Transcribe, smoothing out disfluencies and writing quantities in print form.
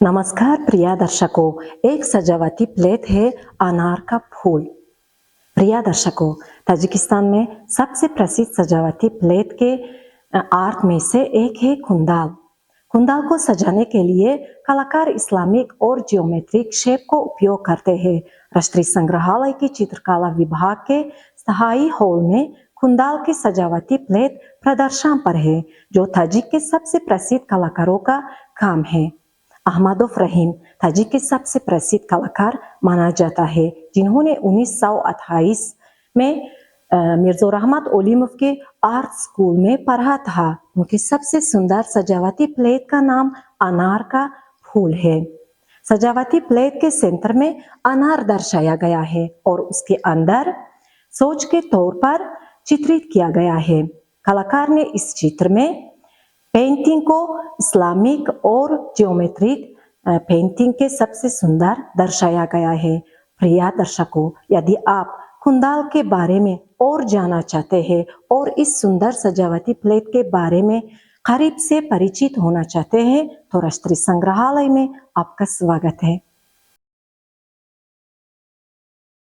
नमस्कार प्रिय दर्शकों, एक सजावटी प्लेट है अनार का फूल। प्रिय दर्शकों, ताजिकिस्तान में सबसे प्रसिद्ध सजावटी प्लेट के आर्ट में से एक है कुंदाल। कुंदाल को सजाने के लिए कलाकार इस्लामिक और जियोमेट्रिक शेप को उपयोग करते हैं। राष्ट्रीय संग्रहालय के चित्रकला विभाग के स्थायी हॉल में कुंदाल की सजावटी प्लेट प्रदर्शन पर है, जो ताजिक के सबसे प्रसिद्ध कलाकारों का काम है। अहमदोव रहीम ताजिक के सबसे प्रसिद्ध कलाकार माना जाता है, जिन्होंने 1928 में मिर्जो रहमत ओलीमोव के आर्ट स्कूल में पढ़ा था। उनकी सबसे सुंदर सजावटी प्लेट का नाम अनार का फूल है। सजावटी प्लेट के सेंटर में अनार दर्शाया गया है और उसके अंदर सोच के तौर पर चित्रित किया गया है। कलाकार ने इस चित्र में पेंटिंग को इस्लामिक और जियोमेट्रिक पेंटिंग के सबसे सुंदर दर्शाया गया है। प्रिय दर्शकों, यदि आप कुंदाल के बारे में और जानना चाहते हैं और इस सुंदर सजावटी प्लेट के बारे में करीब से परिचित होना चाहते हैं, तो राष्ट्रीय संग्रहालय में आपका स्वागत है।